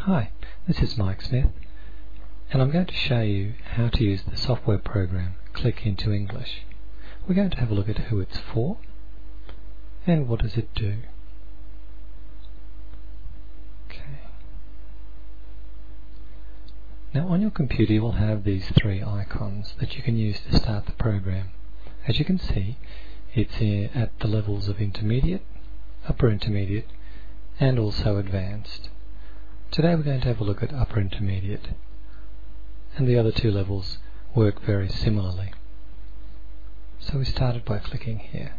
Hi, this is Mike Smith, and I'm going to show you how to use the software program Click-into-English. We're going to have a look at who it's for and what does it do. Okay. Now on your computer you will have these three icons that you can use to start the program. As you can see, it's here at the levels of intermediate, upper intermediate, and also advanced. Today we're going to have a look at upper intermediate, and the other two levels work very similarly. So we started by clicking here.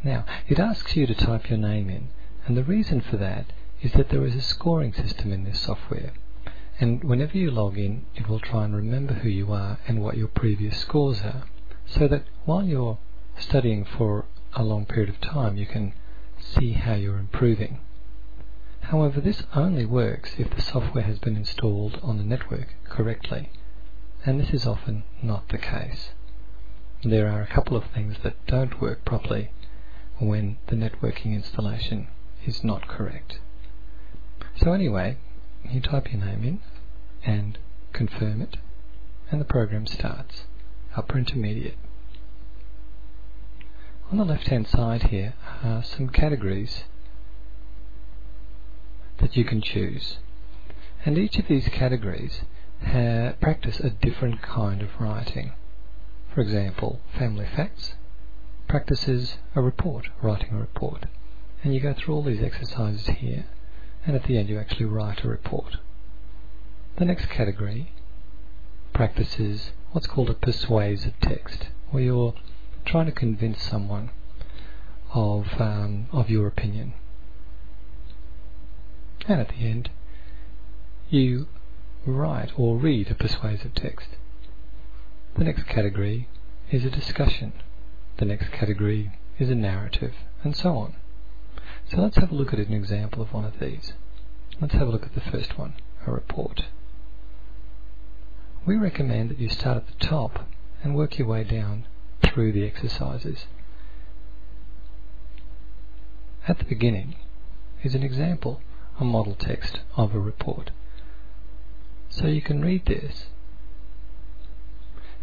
Now it asks you to type your name in, and the reason for that is that there is a scoring system in this software, and whenever you log in it will try and remember who you are and what your previous scores are, so that while you're studying for a long period of time you can see how you're improving. However, this only works if the software has been installed on the network correctly, and this is often not the case. There are a couple of things that don't work properly when the networking installation is not correct. So anyway, you type your name in and confirm it, and the program starts. Upper intermediate. On the left hand side here are some categories that you can choose, and each of these categories practice a different kind of writing. For example, family facts practices a report, writing a report, and you go through all these exercises here, and at the end you actually write a report. The next category practices what's called a persuasive text, where you're trying to convince someone of your opinion. And at the end you write or read a persuasive text. The next category is a discussion. The next category is a narrative, and so on. So let's have a look at an example of one of these. Let's have a look at the first one, a report. We recommend that you start at the top and work your way down through the exercises. At the beginning is an example, a model text of a report. So you can read this,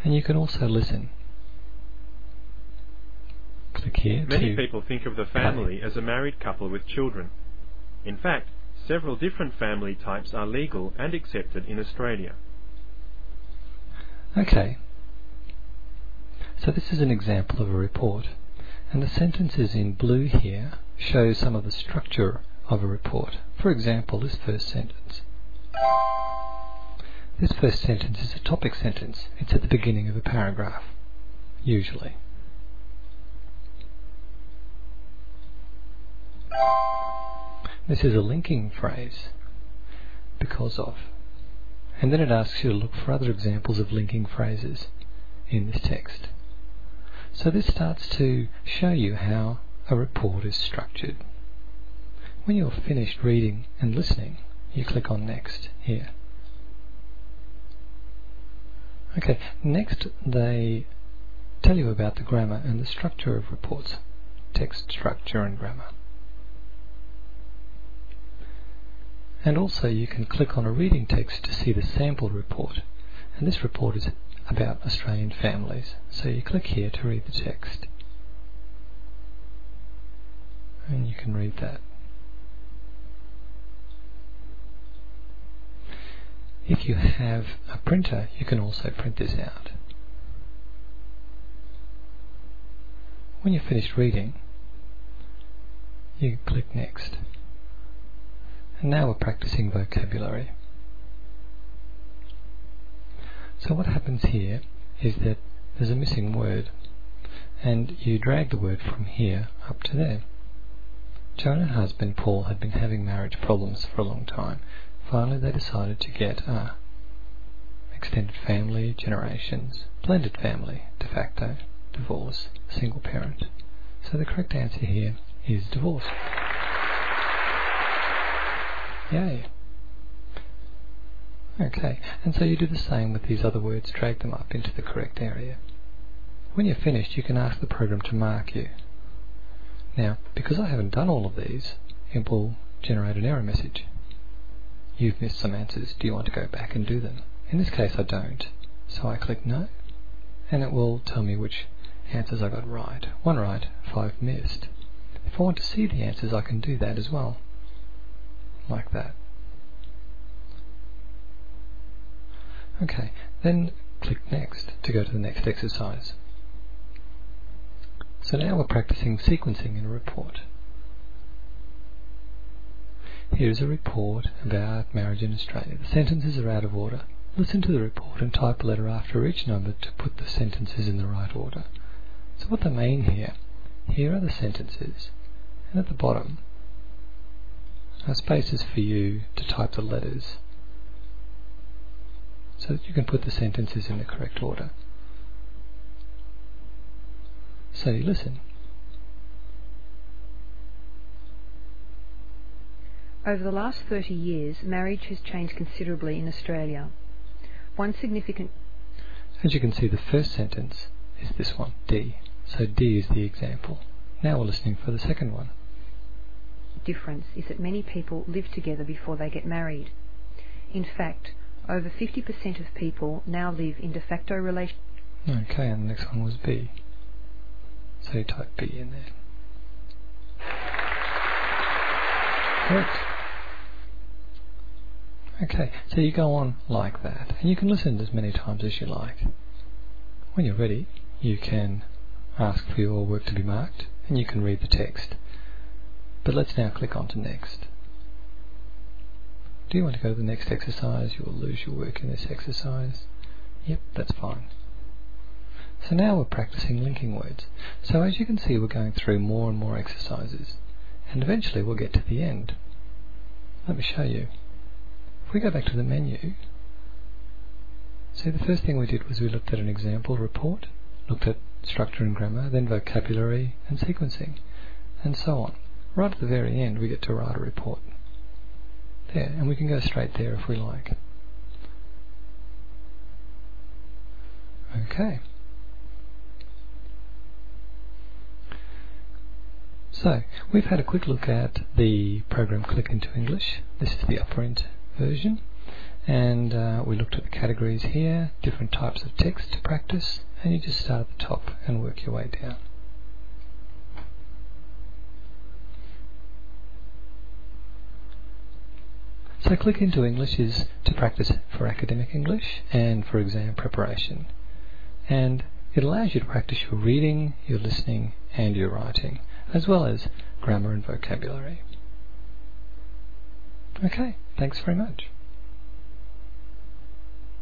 and you can also listen. Click here. Many people think of the family as a married couple with children. In fact, several different family types are legal and accepted in Australia. Okay, so this is an example of a report, and the sentences in blue here show some of the structure of a report. For example, this first sentence. This first sentence is a topic sentence. It's at the beginning of a paragraph, usually. This is a linking phrase, because of. And then it asks you to look for other examples of linking phrases in this text. So this starts to show you how a report is structured. When you're finished reading and listening, you click on Next here. Okay, next they tell you about the grammar and the structure of reports, text structure and grammar. And also you can click on a reading text to see the sample report, and this report is about Australian families, so you click here to read the text, and you can read that. If you have a printer, you can also print this out. When you're finished reading, you click Next. And now we're practicing vocabulary. So what happens here is that there's a missing word, and you drag the word from here up to there. Joan and her husband Paul had been having marriage problems for a long time. Finally they decided to get a extended family, generations, blended family, de facto, divorce, single parent. So the correct answer here is divorce. Yay! Okay, and so you do the same with these other words, drag them up into the correct area. When you're finished, you can ask the program to mark you. Now, because I haven't done all of these, it will generate an error message. You've missed some answers. Do you want to go back and do them? In this case I don't, so I click no, and it will tell me which answers I got right. 1 right, 5 missed. If I want to see the answers I can do that as well, like that. Okay, then click next to go to the next exercise. So now we're practicing sequencing in a report. Here's a report about marriage in Australia. The sentences are out of order. Listen to the report and type a letter after each number to put the sentences in the right order. So what they mean here are the sentences, and at the bottom are spaces for you to type the letters so that you can put the sentences in the correct order. So you listen. Over the last 30 years, marriage has changed considerably in Australia. One significant... As you can see, the first sentence is this one, D. So D is the example. Now we're listening for the second one. difference is that many people live together before they get married. In fact, over 50% of people now live in de facto relations. Okay, and the next one was B. So you type B in there. Correct. Okay, so you go on like that, and you can listen as many times as you like. When you're ready, you can ask for your work to be marked, and you can read the text. But let's now click on to next. Do you want to go to the next exercise? You will lose your work in this exercise. Yep, that's fine. So now we're practicing linking words. So as you can see, we're going through more and more exercises, and eventually we'll get to the end. Let me show you. If we go back to the menu, see, the first thing we did was we looked at an example report, looked at structure and grammar, then vocabulary and sequencing, and so on. Right at the very end we get to write a report. There, and we can go straight there if we like. Okay. So, we've had a quick look at the program Click-into-English. This is the upprint version, and we looked at the categories here, different types of text to practice, and you just start at the top and work your way down. So Click-into-English is to practice for academic English and for exam preparation, and it allows you to practice your reading, your listening and your writing, as well as grammar and vocabulary. Okay, thanks very much.